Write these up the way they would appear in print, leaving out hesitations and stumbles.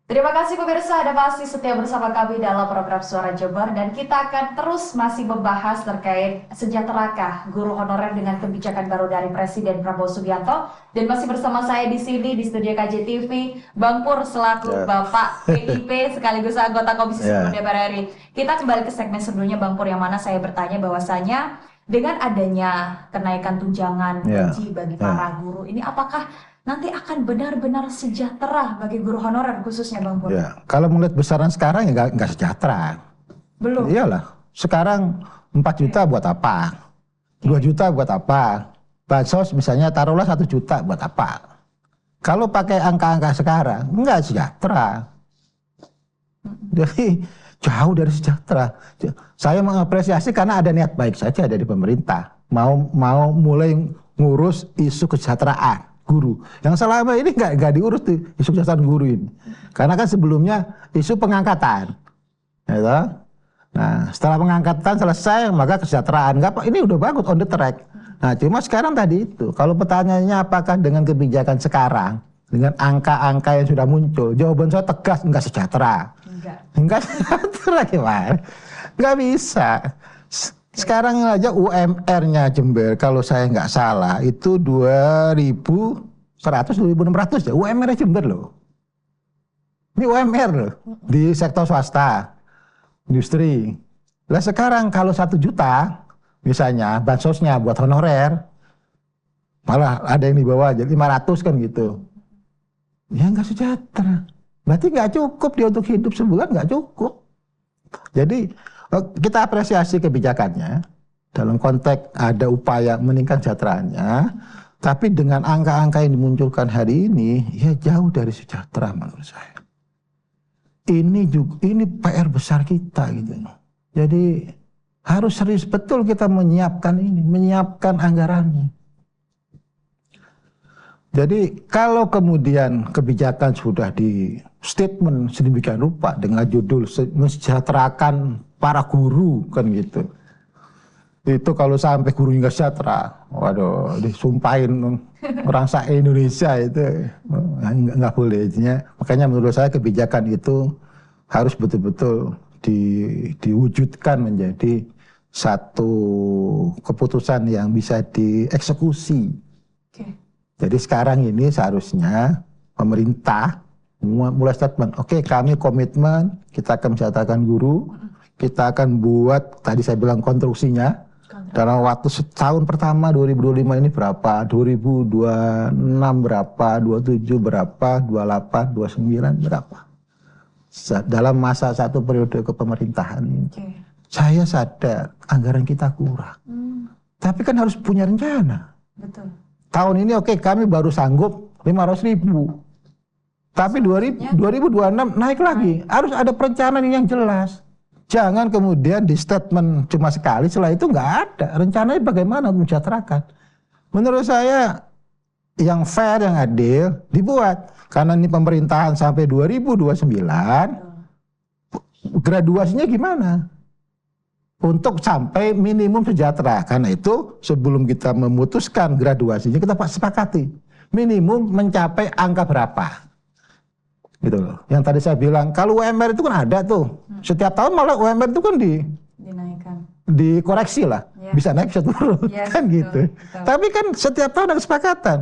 Terima kasih pemirsa, Anda masih setia bersama kami dalam program Suara Jember dan kita akan terus masih membahas terkait sejahterakah guru honorer dengan kebijakan baru dari Presiden Prabowo Subianto, dan masih bersama saya di sini di studio KJTV, Bang Pur selaku Bapak PIP sekaligus anggota Komisi 10 DPR RI. Kita kembali ke segmen sebelumnya Bang Pur, yang mana saya bertanya bahwasanya dengan adanya kenaikan tunjangan gaji bagi para guru ini, apakah nanti akan benar-benar sejahtera bagi guru honorer khususnya Bang Pur? Ya, kalau melihat besaran sekarang ya nggak sejahtera. Belum. Iyalah, sekarang 4 juta buat apa? 2 juta buat apa? Bansos misalnya taruhlah 1 juta buat apa? Kalau pakai angka-angka sekarang nggak sejahtera. Jadi jauh dari sejahtera. Saya mengapresiasi karena ada niat baik saja dari pemerintah. Mau mulai ngurus isu kesejahteraan guru yang selama ini nggak diurus di isu kesejahteraan guru ini, karena kan sebelumnya isu pengangkatan, ya. Nah setelah pengangkatan selesai maka kesejahteraan ini udah bagus, on the track. Nah cuma sekarang tadi itu, kalau pertanyaannya apakah dengan kebijakan sekarang dengan angka-angka yang sudah muncul, jawaban saya tegas nggak sejahtera. Enggak sejahtera gimana? Nggak bisa. Sekarang aja UMR-nya Jember kalau saya nggak salah itu 2.100, 2.600 ya UMR-nya Jember loh. Ini UMR loh di sektor swasta, industri. Lah sekarang kalau 1 juta misalnya bansosnya buat honorer, malah ada yang di bawah aja 500 kan gitu. Ya nggak sejahtera. Berarti nggak cukup dia untuk hidup sebulan, nggak cukup. Jadi kita apresiasi kebijakannya dalam konteks ada upaya meningkatkan kesejahteraannya, tapi dengan angka-angka yang dimunculkan hari ini ya jauh dari sejahtera menurut saya. Ini PR besar kita gitu. Jadi harus serius betul kita menyiapkan anggarannya. Jadi kalau kemudian kebijakan sudah di statement sedemikian rupa dengan judul mensejahterakan para guru kan gitu, itu kalau sampai guru nggak sejahtera, waduh disumpahin orang se-Indonesia itu nggak boleh. Makanya menurut saya kebijakan itu harus betul-betul diwujudkan menjadi satu keputusan yang bisa dieksekusi. Jadi sekarang ini seharusnya pemerintah mulai statement, oke, kami komitmen, kita akan mensejahterakan guru, kita akan buat, tadi saya bilang konstruksinya, dalam waktu setahun pertama 2025 ini berapa, 2026 berapa, 27 berapa, 28, 29 berapa. Dalam masa satu periode kepemerintahan ini. Saya sadar anggaran kita kurang. Tapi kan harus punya rencana. Betul. Tahun ini oke, kami baru sanggup 500.000. Tapi 2026 naik lagi. Harus ada perencanaan yang jelas. Jangan kemudian di statement cuma sekali, setelah itu nggak ada. Rencananya bagaimana mensejahterakan. Menurut saya yang fair, yang adil dibuat. Karena ini pemerintahan sampai 2029, graduasinya gimana? Untuk sampai minimum sejahtera. Karena itu sebelum kita memutuskan graduasinya kita sepakati minimum mencapai angka berapa, gitu loh. Yang tadi saya bilang kalau UMR itu kan ada tuh setiap tahun, malah UMR itu kan dinaikkan, dikoreksi lah, bisa naik bisa turun, kan betul, gitu. Betul. Tapi kan setiap tahun ada kesepakatan,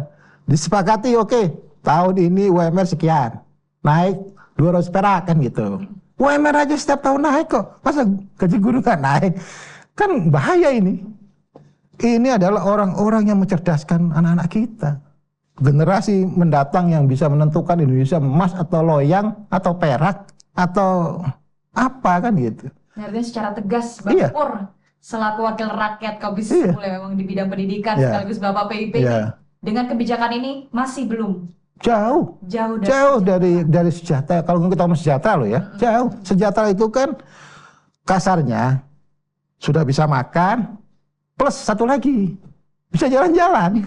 disepakati oke, tahun ini UMR sekian, naik 200 perak kan gitu. UMR aja setiap tahun naik kok, masa gaji guru nggak naik? Kan bahaya ini. Ini adalah orang-orang yang mencerdaskan anak-anak kita. Generasi mendatang yang bisa menentukan Indonesia emas atau loyang atau perak atau apa kan gitu. Artinya secara tegas Bang Pur selaku wakil rakyat Komisi 10 memang di bidang pendidikan sekaligus Bapak PIP dengan kebijakan ini masih belum. Jauh dari sejahtera. Kalau kita ngomong sejahtera loh ya, jauh. Sejahtera itu kan kasarnya sudah bisa makan plus satu lagi bisa jalan-jalan.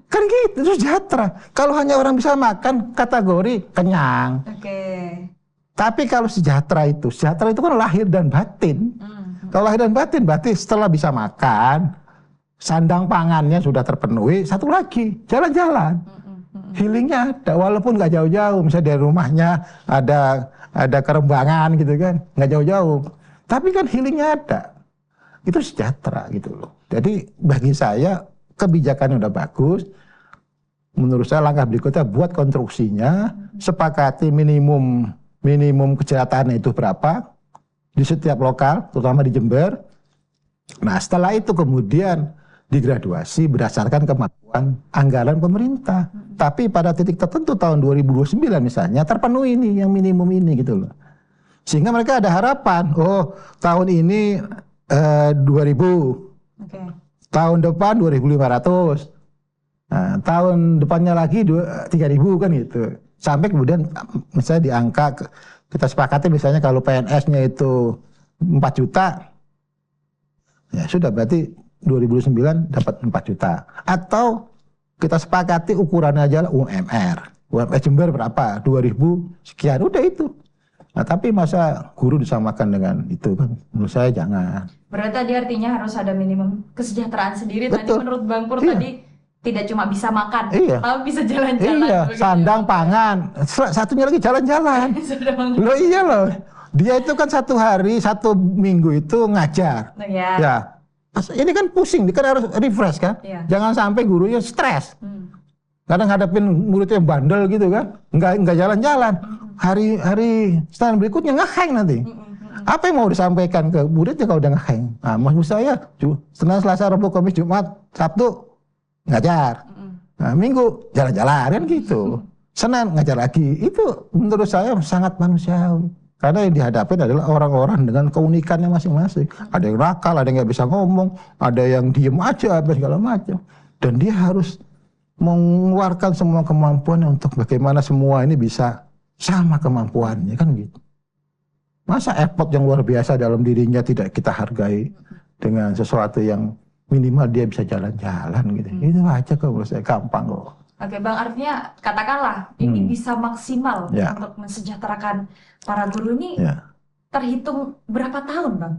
Kan gitu, itu sejahtera. Kalau hanya orang bisa makan kategori kenyang. Tapi kalau sejahtera itu kan lahir dan batin. Kalau lahir dan batin berarti setelah bisa makan, sandang pangannya sudah terpenuhi, satu lagi jalan-jalan. Healingnya ada, walaupun nggak jauh-jauh, misalnya dari rumahnya ada Kerembangan gitu kan, nggak jauh-jauh. Tapi kan healingnya ada, itu sejahtera gitu loh. Jadi bagi saya kebijakan udah bagus. Menurut saya langkah berikutnya buat konstruksinya, sepakati minimum kejahatan itu berapa di setiap lokal, terutama di Jember. Nah setelah itu kemudian digraduasi berdasarkan kemampuan anggaran pemerintah. Tapi pada titik tertentu tahun 2029 misalnya terpenuhi ini yang minimum ini gitu loh. Sehingga mereka ada harapan, oh tahun ini 2.000, tahun depan 2.500, nah, tahun depannya lagi 3.000 kan gitu. Sampai kemudian misalnya di angka kita sepakati misalnya kalau PNS-nya itu 4 juta, ya sudah berarti 2009 dapat 4 juta. Atau kita sepakati ukurannya aja UMR. UMR Jember berapa? 2.000 sekian, udah itu. Nah tapi masa guru disamakan dengan itu kan? Menurut saya jangan. Berarti tadi artinya harus ada minimum kesejahteraan sendiri. Betul. Tadi menurut Bang Pur tadi tidak cuma bisa makan, tapi bisa jalan-jalan. Iya, sandang, pangan. Satunya lagi jalan-jalan. Loh iya loh. Dia itu kan 1 hari, 1 minggu itu ngajar. Ya. Ini kan pusing, dia kan harus refresh kan. Jangan sampai gurunya stres. Kadang hadapin muridnya yang bandel gitu kan, nggak jalan-jalan. Hari setelah berikutnya ngeheng nanti. Apa yang mau disampaikan ke muridnya kalau udah ngeheng? Nah, maksud saya, Senin, Selasa, Rabu, Kamis, Jumat, Sabtu ngajar. Nah, Minggu jalan-jalan kan gitu. Senin ngajar lagi. Itu menurut saya sangat manusiawi. Karena yang dihadapin adalah orang-orang dengan keunikannya masing-masing. Ada yang nakal, ada yang nggak bisa ngomong, ada yang diem aja, apa segala macam. Dan dia harus mengeluarkan semua kemampuannya untuk bagaimana semua ini bisa sama kemampuannya kan gitu. Masa effort yang luar biasa dalam dirinya tidak kita hargai dengan sesuatu yang minimal dia bisa jalan-jalan gitu. Itu aja kok menurut saya, gampang kok. Oke Bang, artinya katakanlah ini bisa maksimal untuk mensejahterakan para guru ini terhitung berapa tahun Bang?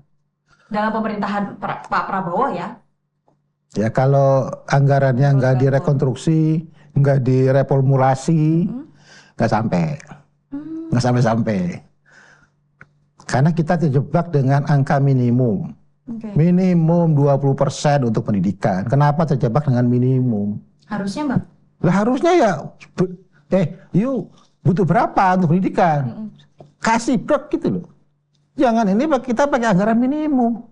Dalam pemerintahan Pak Prabowo ya? Ya kalau anggarannya nggak direkonstruksi, nggak direformulasi, nggak sampai. Karena kita terjebak dengan angka minimum. Minimum 20% untuk pendidikan. Kenapa terjebak dengan minimum? Harusnya Bang? Lah harusnya ya, butuh berapa untuk pendidikan? Kasih brok gitu loh. Jangan ini kita pakai anggaran minimum.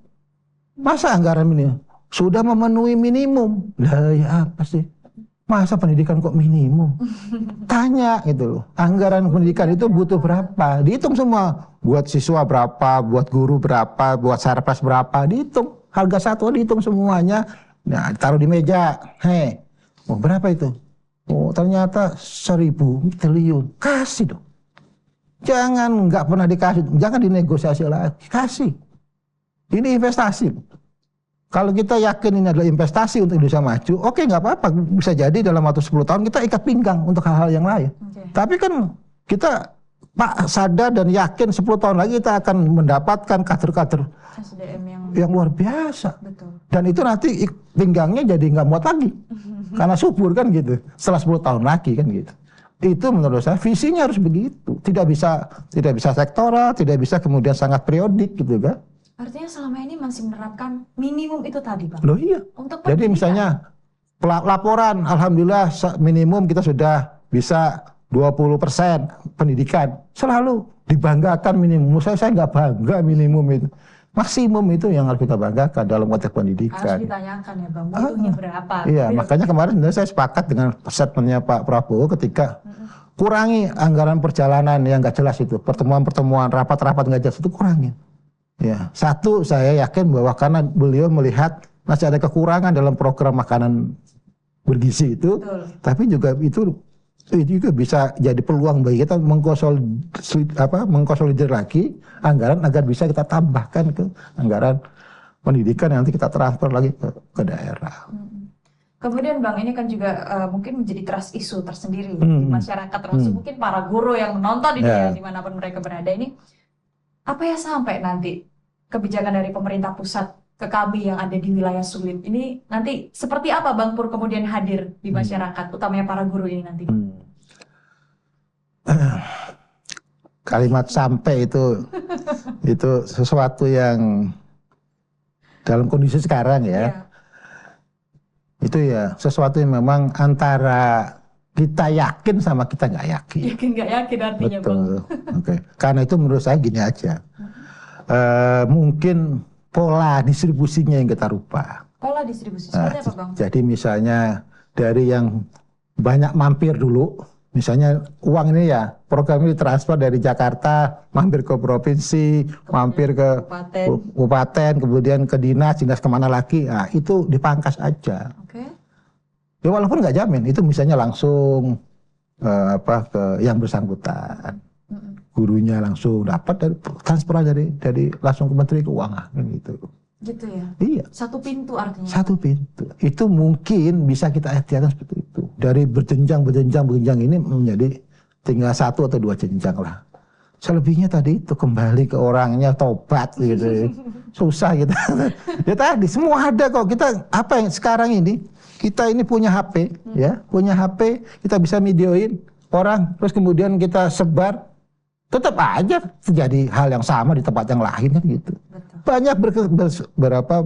Masa anggaran minimum? Sudah memenuhi minimum. Lah ya apa sih? Masa pendidikan kok minimum? Tanya gitu loh. Anggaran pendidikan itu butuh berapa? Dihitung semua. Buat siswa berapa, buat guru berapa, buat sarpras berapa, dihitung. Harga satu dihitung semuanya. Nah, taruh di meja. Oh berapa itu? Oh ternyata 1.000 triliun. Kasih dong. Jangan nggak pernah dikasih, jangan dinegosiasi lagi. Kasih. Ini investasi. Kalau kita yakin ini adalah investasi untuk Indonesia maju, oke nggak apa-apa. Bisa jadi dalam waktu 10 tahun kita ikat pinggang untuk hal-hal yang lain. Tapi kan kita sadar dan yakin 10 tahun lagi kita akan mendapatkan kader-kader SDM yang luar biasa. Betul. Dan itu nanti pinggangnya jadi nggak muat lagi. Karena subur kan gitu. Setelah 10 tahun lagi kan gitu. Itu menurut saya visinya harus begitu. Tidak bisa sektoral, tidak bisa kemudian sangat periodik gitu kan. Artinya selama ini masih menerapkan minimum itu tadi Pak? Loh iya. Jadi misalnya laporan, alhamdulillah minimum kita sudah bisa 20% pendidikan. Selalu dibanggakan minimum. Saya nggak bangga minimum itu. Maksimum itu yang harus kita banggakan dalam konteks pendidikan. Harus ditanyakan ya Bang, butuhnya berapa? Iya, makanya kemarin saya sepakat dengan statementnya Pak Prabowo ketika kurangi anggaran perjalanan yang nggak jelas itu. Pertemuan-pertemuan, rapat-rapat nggak jelas itu kurangi. Ya, satu saya yakin bahwa karena beliau melihat masih ada kekurangan dalam program makanan bergizi itu, tapi juga itu juga bisa jadi peluang bagi kita mengkonsolidir lagi anggaran agar bisa kita tambahkan ke anggaran pendidikan yang nanti kita transfer lagi ke daerah. Kemudian Bang, ini kan juga mungkin menjadi trust issue tersendiri di masyarakat, termasuk mungkin para guru yang menonton ini ya, dimanapun mereka berada ini. Apa ya sampai nanti kebijakan dari pemerintah pusat ke kami yang ada di wilayah sulit. Ini nanti seperti apa Bang Pur kemudian hadir di masyarakat, utamanya para guru ini nanti? Kalimat sampai itu sesuatu yang dalam kondisi sekarang ya. Itu ya sesuatu yang memang antara kita yakin sama kita nggak yakin. Yakin nggak yakin artinya. Betul. Oke. Karena itu menurut saya gini aja. Mungkin pola distribusinya yang kita rubah. Pola distribusi seperti apa Bang? Jadi misalnya dari yang banyak mampir dulu, misalnya uang ini ya program ini transfer dari Jakarta mampir ke provinsi, kemudian mampir ke kabupaten, kemudian ke dinas kemana lagi, nah itu dipangkas aja. Ya walaupun nggak jamin, itu misalnya langsung ke yang bersangkutan, gurunya langsung dapat dari transfer dari langsung ke Menteri Keuangan gitu. Gitu ya? Iya. Satu pintu artinya? Satu pintu. Itu mungkin bisa kita artikan seperti itu. Dari berjenjang ini menjadi tinggal 1 atau 2 jenjang lah. Selebihnya tadi itu kembali ke orangnya, tobat gitu. Susah gitu. Ya tadi semua ada kok. Kita apa yang sekarang ini, kita ini punya HP ya, punya HP, kita bisa videoin orang, terus kemudian kita sebar, tetap aja terjadi hal yang sama di tempat yang lain kan gitu. Betul. Banyak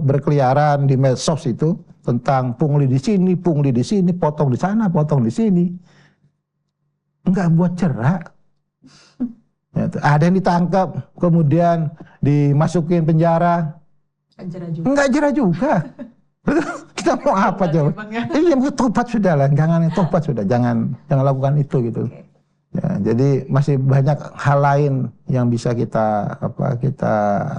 berkeliaran di medsos itu tentang pungli di sini, potong di sana, potong di sini. Enggak buat cerak. Ya, ada yang ditangkap, kemudian dimasukin penjara. Enggak jerah juga. Kita mau apa coba? Iya, tobat sudah lah, jangan lakukan itu gitu. Okay. Ya, jadi masih banyak hal lain yang bisa kita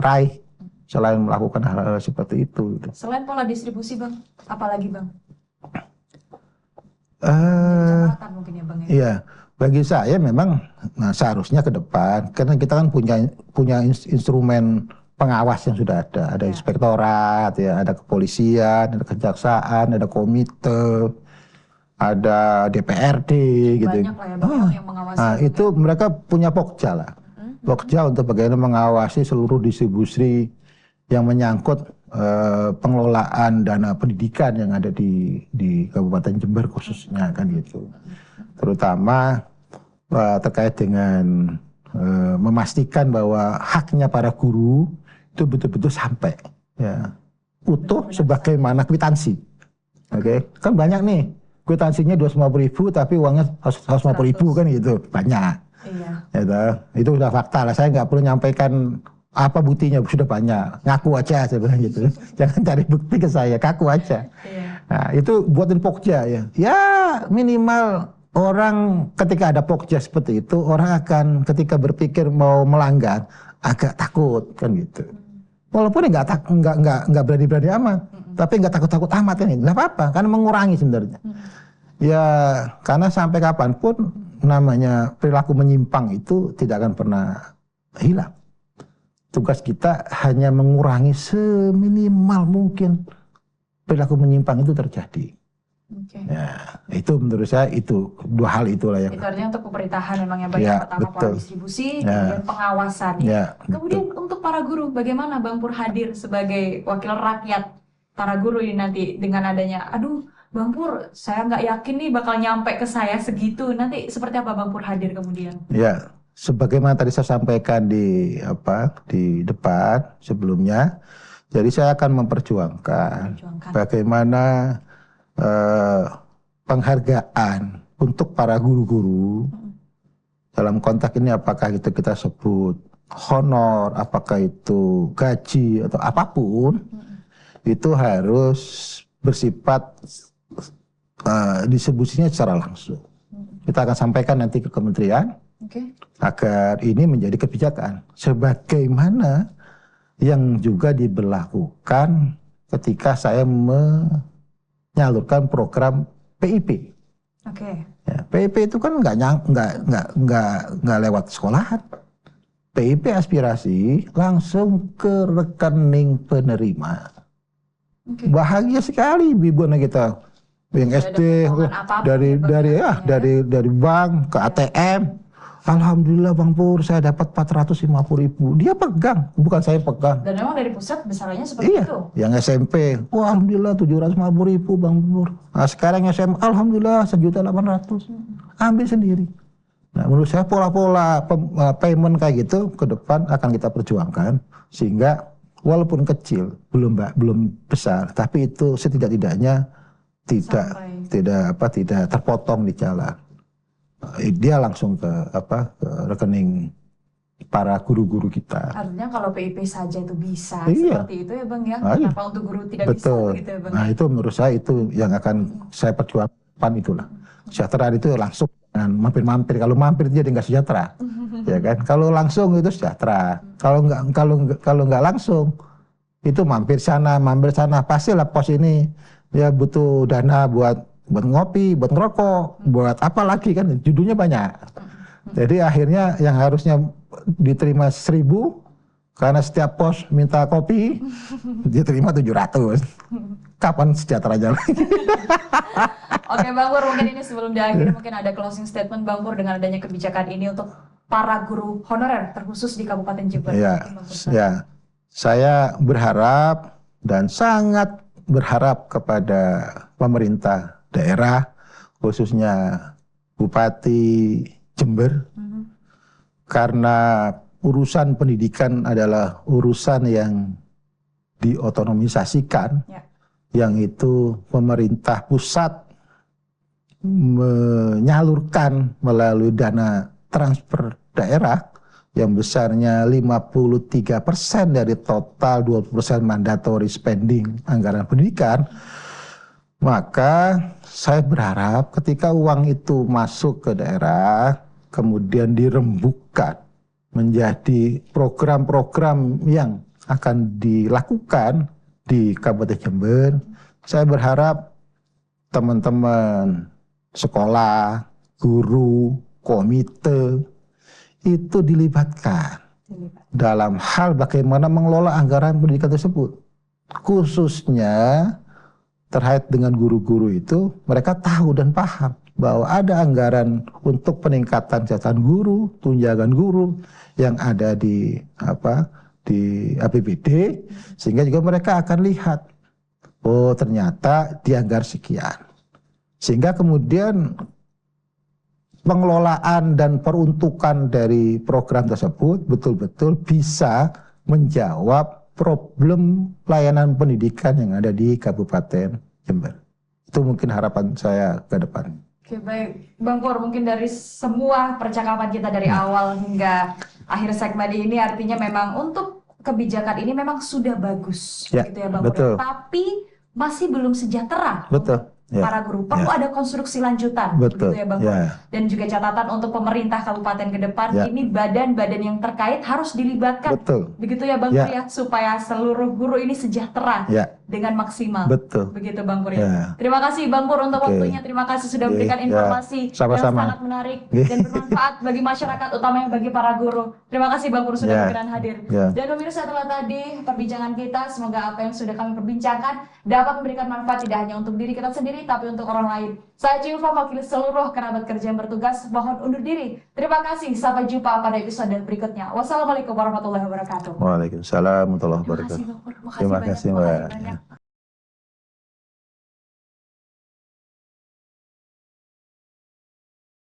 raih selain melakukan hal-hal seperti itu. Gitu. Selain pola distribusi Bang, apalagi Bang? Mungkin ya Bang ya. Iya, bagi saya memang seharusnya ke depan, karena kita kan punya instrumen pengawas yang sudah ada inspektorat, ya, ada kepolisian, ada kejaksaan, ada komite, ada DPRD, gitu. Banyak lah ya Bang yang mengawasi. Nah, itu mereka punya Pokja lah, Pokja untuk bagaimana mengawasi seluruh distribusi yang menyangkut pengelolaan dana pendidikan yang ada di Kabupaten Jember khususnya kan gitu. Terutama terkait dengan memastikan bahwa haknya para guru itu betul-betul sampai ya utuh sebagaimana kwitansi. Oke, kan banyak nih kwitansinya 250.000 tapi uangnya 150.000 kan gitu, banyak. Iya. Itu udah fakta lah, saya nggak perlu nyampaikan apa buktinya, sudah banyak, ngaku aja sebenarnya gitu. Jangan cari bukti ke saya, ngaku aja. Iya. Nah, itu buatin Pokja ya. Ya minimal orang ketika ada Pokja seperti itu, orang akan ketika berpikir mau melanggar agak takut kan gitu. Walaupun nggak berani-berani amat, tapi nggak takut-takut amat kan, nggak apa-apa, karena mengurangi sebenarnya. Ya karena sampai kapanpun namanya perilaku menyimpang itu tidak akan pernah hilang. Tugas kita hanya mengurangi seminimal mungkin perilaku menyimpang itu terjadi. Okay. Ya, itu menurut saya itu dua hal itulah yang. Itu artinya untuk pemerintahan memang yang bagian pertama pola distribusi, kemudian pengawasan. Kemudian untuk para guru, bagaimana Bang Pur hadir sebagai wakil rakyat para guru ini nanti dengan adanya, aduh Bang Pur, saya nggak yakin nih bakal nyampe ke saya segitu. Nanti seperti apa Bang Pur hadir kemudian? Ya, sebagaimana tadi saya sampaikan di depan sebelumnya, jadi saya akan memperjuangkan bagaimana penghargaan untuk para guru-guru dalam konteks ini, apakah itu kita sebut honor, apakah itu gaji atau apapun, itu harus bersifat distribusinya secara langsung. Kita akan sampaikan nanti ke kementerian agar ini menjadi kebijakan sebagaimana yang juga diberlakukan ketika saya menyalurkan program PIP. Ya, PIP itu kan nggak lewat sekolahan. PIP aspirasi langsung ke rekening penerima. Bahagia sekali ibu anak kita yang SD dari bank ke ATM Alhamdulillah Bang Pur, saya dapat 450.000. Dia pegang, bukan saya pegang. Dan memang dari pusat besarannya seperti itu? Yang SMP, wah Alhamdulillah 750.000 Bang Pur. Nah, sekarang SMA, Alhamdulillah 1.800.000. Ambil sendiri. Nah, menurut saya pola-pola payment kayak gitu ke depan akan kita perjuangkan, sehingga walaupun kecil, belum besar, tapi itu setidak-tidaknya tidak terpotong di jalan. Dia langsung ke rekening para guru-guru kita. Artinya kalau PIP saja itu bisa seperti itu ya Bang ya. Kenapa untuk guru tidak bisa begitu ya Bang? Nah, itu menurut saya itu yang akan saya perjuangkan itulah. Kesejahteraan itu langsung dengan mampir-mampir. Kalau mampir dia nggak sejahtera. Ya kan? Kalau langsung itu sejahtera. Kalau nggak langsung itu mampir sana, pastilah pos ini ya butuh dana buat ngopi, buat ngerokok, buat apa lagi kan, judulnya banyak. Jadi akhirnya yang harusnya diterima 1.000, karena setiap pos minta kopi, dia terima 700. Kapan sejahteranya lagi? Oke Bang Pur, mungkin ini sebelum diakhiri mungkin ada closing statement Bang Pur dengan adanya kebijakan ini untuk para guru honorer terkhusus di Kabupaten Jember. Ya, saya berharap dan sangat berharap kepada pemerintah daerah, khususnya Bupati Jember, karena urusan pendidikan adalah urusan yang diotonomisasikan, yang itu pemerintah pusat menyalurkan melalui dana transfer daerah yang besarnya 53% dari total 20% mandatory spending anggaran pendidikan. Maka saya berharap ketika uang itu masuk ke daerah, kemudian dirembukkan menjadi program-program yang akan dilakukan di Kabupaten Jember, saya berharap teman-teman sekolah, guru, komite, itu dilibatkan dalam hal bagaimana mengelola anggaran pendidikan tersebut. Khususnya terkait dengan guru-guru itu, mereka tahu dan paham bahwa ada anggaran untuk peningkatan kesejahteraan guru, tunjangan guru yang ada di APBD, sehingga juga mereka akan lihat, oh ternyata dianggar sekian. Sehingga kemudian pengelolaan dan peruntukan dari program tersebut betul-betul bisa menjawab problem pelayanan pendidikan yang ada di Kabupaten Jember. Itu mungkin harapan saya ke depan. Oke, baik. Bang Pur, mungkin dari semua percakapan kita dari awal hingga akhir segmen ini artinya memang untuk kebijakan ini memang sudah bagus. Gitu ya Bang Pur. Tapi masih belum sejahtera. Betul. Para guru perlu ada konstruksi lanjutan, begitu ya Bang Pur. Dan juga catatan untuk pemerintah kabupaten ke depan, ini badan-badan yang terkait harus dilibatkan, begitu ya Bang Pur ya, supaya seluruh guru ini sejahtera dengan maksimal, begitu Bang Pur ya. Terima kasih Bang Pur untuk waktunya, terima kasih sudah memberikan informasi yang sangat menarik dan bermanfaat bagi masyarakat, utamanya bagi para guru. Terima kasih Bang Pur sudah berkenan hadir. Dan pemirsa, setelah tadi perbincangan kita, semoga apa yang sudah kami perbincangkan dapat memberikan manfaat tidak hanya untuk diri kita sendiri, tapi untuk orang lain. Saya Julfa, mewakili seluruh kerabat kerja yang bertugas, mohon undur diri. Terima kasih, sampai jumpa pada episode berikutnya. Wassalamualaikum warahmatullahi wabarakatuh. Waalaikumsalam warahmatullahi wabarakatuh. Terima kasih, Mbak.